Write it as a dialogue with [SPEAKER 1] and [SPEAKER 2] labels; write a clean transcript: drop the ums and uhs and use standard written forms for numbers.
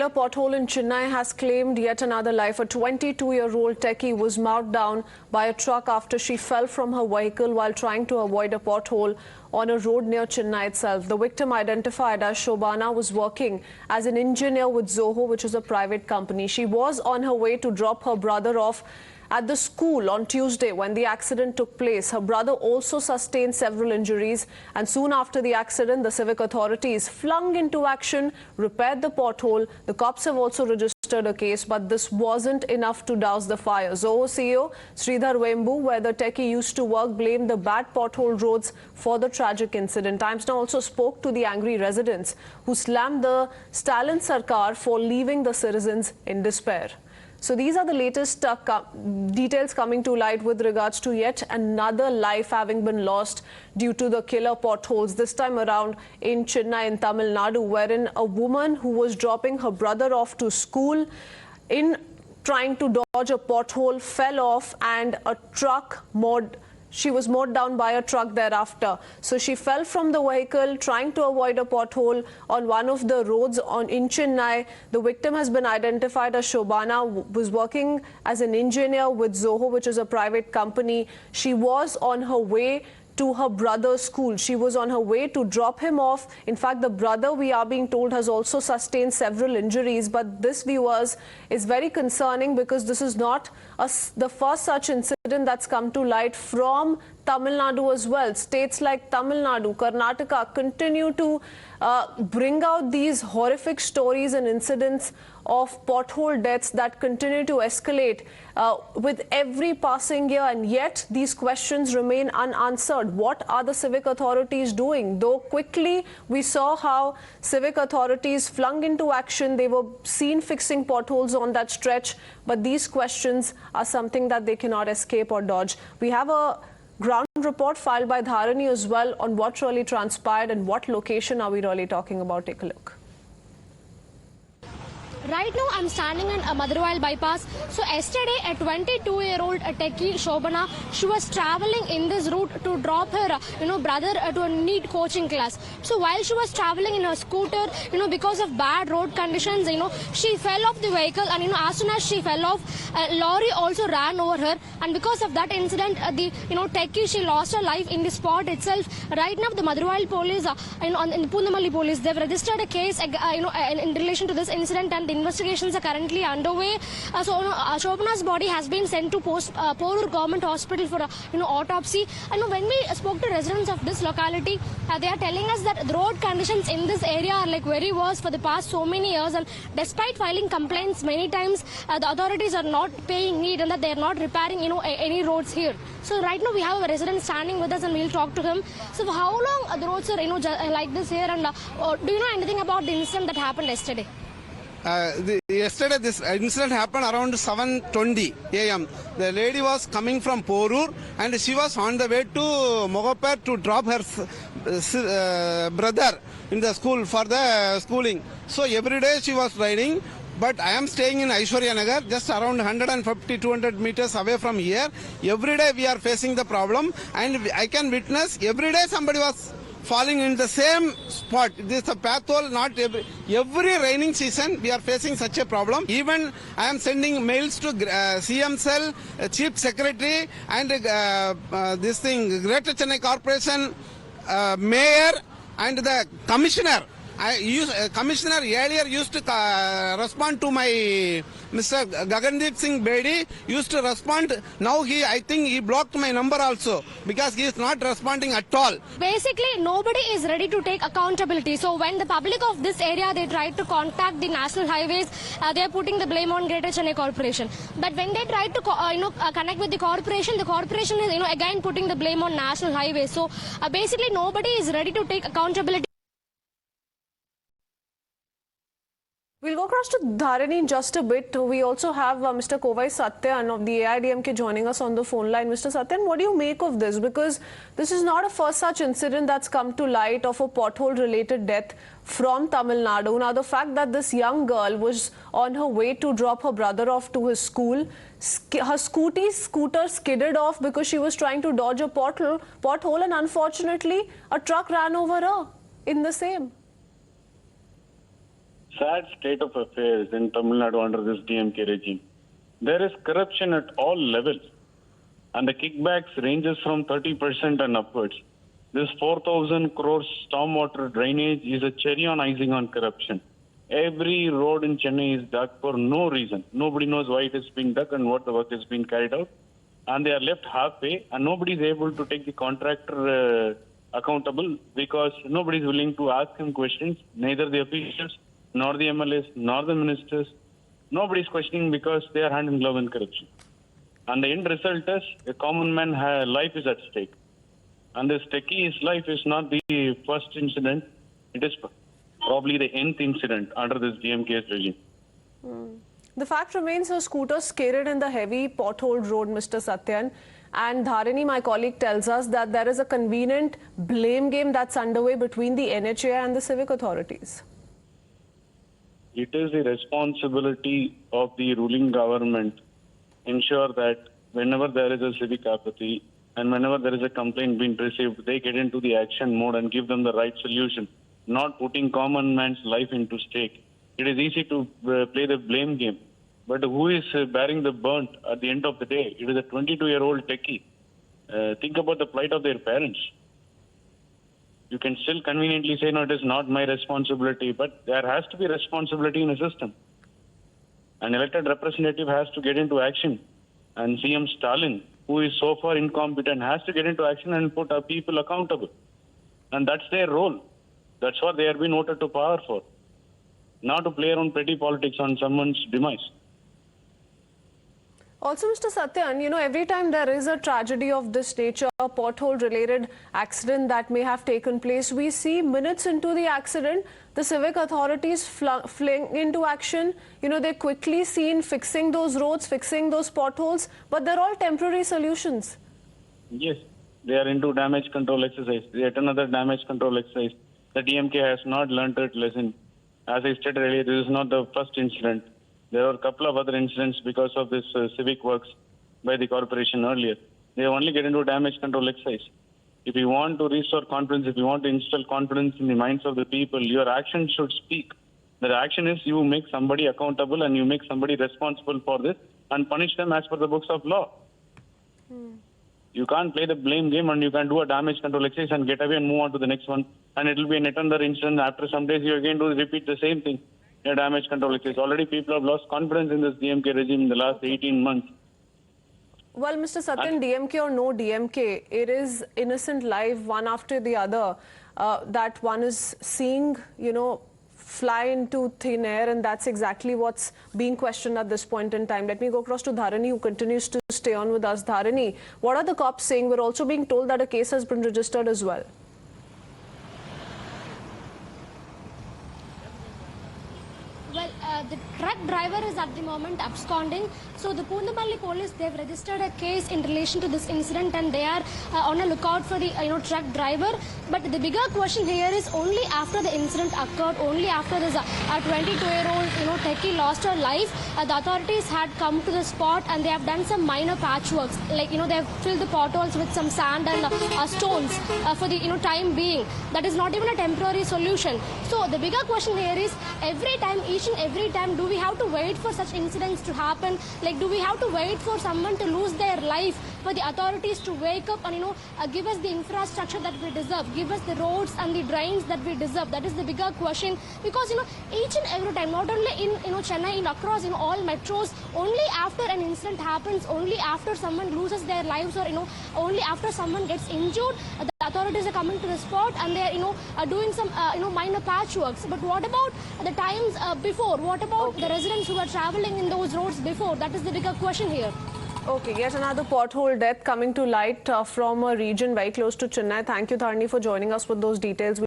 [SPEAKER 1] A pothole in Chennai has claimed yet another life. A 22-year-old Techie was mowed down by a truck after she fell from her vehicle while trying to avoid a pothole on a road near Chennai itself. The victim, identified as Shobana, was working as an engineer with Zoho, which is a private company. She was on her way to drop her brother off at the school on Tuesday when the accident took place. Her brother also sustained several injuries, and soon after the accident, the civic authorities flung into action, repaired the pothole. The cops have also registered a case, but this wasn't enough to douse the fire. Zoho CEO Sridhar Vembu, where the Techie used to work, blamed the bad pothole roads for the tragic incident. Times Now also spoke to the angry residents who slammed the Stalin Sarkar for leaving the citizens in despair. So these are the latest details coming to light with regards to yet another life having been lost due to the killer potholes, this time around in Chennai in Tamil Nadu, wherein a woman who was dropping her brother off to school in trying to dodge a pothole fell off, and a truck she was mowed down by a truck thereafter. So she fell from the vehicle trying to avoid a pothole on one of the roads in Chennai. The victim has been identified as Shobana, was working as an engineer with Zoho, which is a private company. She was on her way to her brother's school. She was on her way to drop him off. In fact, the brother, we are being told, has also sustained several injuries. But this, viewers, is very concerning because this is not the first such incident that's come to light from Tamil Nadu as well. States like Tamil Nadu, Karnataka continue to bring out these horrific stories and incidents of pothole deaths that continue to escalate with every passing year, and yet these questions remain unanswered. What are the civic authorities doing? Though quickly we saw how civic authorities flung into action. They were seen fixing potholes on that stretch, but these questions are something that they cannot escape or dodge. We have a ground report filed by Dharani as well on what really transpired and what location are we really talking about. Take a look.
[SPEAKER 2] Right now, I'm standing on a Maduravoyal bypass. So yesterday, a 22-year-old Techie, Shobana, she was traveling in this route to drop her, brother to a NEET coaching class. So while she was traveling in her scooter, because of bad road conditions, she fell off the vehicle, and as soon as she fell off, a lorry also ran over her, and because of that incident, the Techie, she lost her life in the spot itself. Right now, the Maduravoyal police, in the Poonamallee police, they've registered a case, in relation to this incident, and the investigations are currently underway. Shobana's body has been sent to Pothole Government Hospital for autopsy. And when we spoke to residents of this locality, they are telling us that the road conditions in this area are very worse for the past so many years, and despite filing complaints many times, the authorities are not paying heed and that they are not repairing any roads here. So right now we have a resident standing with us and we'll talk to him. So for how long the roads are like this here, and do you know anything about the incident that happened yesterday?
[SPEAKER 3] Yesterday this incident happened around 7:20 a.m. The lady was coming from Porur and she was on the way to Mogappair to drop her brother in the school for the schooling. So every day she was riding. But I am staying in Aishwarya Nagar, just around 150-200 meters away from here. Every day we are facing the problem, and I can witness every day somebody was falling in the same spot. This is a pathole. Not every raining season we are facing such a problem. Even I am sending mails to CM Cell, Chief Secretary, and Greater Chennai Corporation Mayor and the Commissioner. Commissioner earlier used to respond to my Mr. Gagandeep Singh Bedi used to respond. Now I think he blocked my number also because he is not responding at all.
[SPEAKER 2] Basically, nobody is ready to take accountability. So when the public of this area, they try to contact the national highways, they are putting the blame on Greater Chennai Corporation. But when they try to connect with the corporation is again putting the blame on national highways. So basically, nobody is ready to take accountability.
[SPEAKER 1] We'll go across to Dharani in just a bit. We also have Mr. Kovai Satyan of the AIDMK joining us on the phone line. Mr. Satyan, what do you make of this? Because this is not a first such incident that's come to light of a pothole-related death from Tamil Nadu. Now, the fact that this young girl was on her way to drop her brother off to his school, her scooter skidded off because she was trying to dodge a pothole, and unfortunately, a truck ran over her in the same.
[SPEAKER 4] sad state of affairs in Tamil Nadu under this DMK regime. There is corruption at all levels, and the kickbacks ranges from 30% and upwards. This 4,000 crore stormwater drainage is a cherry on icing on corruption. Every road in Chennai is dug for no reason. Nobody knows why it is being dug and what the work is being carried out. And they are left halfway, and nobody is able to take the contractor accountable because nobody is willing to ask him questions, neither the officials, nor the MLAs, nor the ministers. Nobody is questioning because they are hand in glove in corruption. And the end result is a common man's life is at stake. And this Techie's life is not the first incident. It is probably the nth incident under this DMK's regime.
[SPEAKER 1] The fact remains her scooter skidded in the heavy potholed road, Mr. Satyan. And Dharini, my colleague, tells us that there is a convenient blame game that's underway between the NHA and the civic authorities.
[SPEAKER 4] It is the responsibility of the ruling government ensure that whenever there is a civic apathy and whenever there is a complaint being received, they get into the action mode and give them the right solution, not putting common man's life into stake. It is easy to play the blame game, but who is bearing the burnt at the end of the day? It is a 22-year-old Techie. Think about the plight of their parents. You can still conveniently say, no, it is not my responsibility, but there has to be responsibility in a system. An elected representative has to get into action. And CM Stalin, who is so far incompetent, has to get into action and put our people accountable. And that's their role. That's what they have been voted to power for. Not to play around petty politics on someone's demise.
[SPEAKER 1] Also, Mr. Satyan, you know, every time there is a tragedy of this nature, a pothole-related accident that may have taken place, we see minutes into the accident, the civic authorities fling into action. You know, they're quickly seen fixing those roads, fixing those potholes, but they're all temporary solutions.
[SPEAKER 4] Yes, they are into damage control exercise. Yet another damage control exercise. The DMK has not learned that lesson. As I stated earlier, this is not the first incident. There are a couple of other incidents because of this civic works by the corporation earlier. They only get into damage control exercise. If you want to restore confidence, if you want to instill confidence in the minds of the people, your action should speak. The action is you make somebody accountable and you make somebody responsible for this and punish them as per the books of law. You can't play the blame game and you can do a damage control exercise and get away and move on to the next one. And it will be a net another incident. After some days, you again do repeat the same thing. A damage control exercise. Already people have lost confidence in this DMK regime in the last 18 months.
[SPEAKER 1] Well, Mr. Satyan, DMK or no DMK, it is innocent life, one after the other, that one is seeing, you know, fly into thin air, and that's exactly what's being questioned at this point in time. Let me go across to Dharini, who continues to stay on with us. Dharini, what are the cops saying? We're also being told that a case has been registered as well.
[SPEAKER 2] Well, the truck driver is at the moment absconding. So the Poonamallee police, they've registered a case in relation to this incident, and they are on a lookout for the truck driver. But the bigger question here is only after the incident occurred, only after this 22-year-old Techie lost her life, the authorities had come to the spot and they have done some minor patchworks. Like they have filled the potholes with some sand and stones for the time being. That is not even a temporary solution. So the bigger question here is every time, each and every time, do we have to wait for such incidents to happen? Like, do we have to wait for someone to lose their life for the authorities to wake up and give us the infrastructure that we deserve, give us the roads and the drains that we deserve? That is the bigger question, because each and every time, not only in Chennai, across all metros, only after an incident happens, only after someone loses their lives, or only after someone gets injured, the authorities are coming to the spot and they are doing some minor patchworks. But what about the times before? What about the residents who were traveling in those roads before? That is the bigger question here.
[SPEAKER 1] Okay, yet another pothole death coming to light from a region very close to Chennai. Thank you, Dharini, for joining us with those details.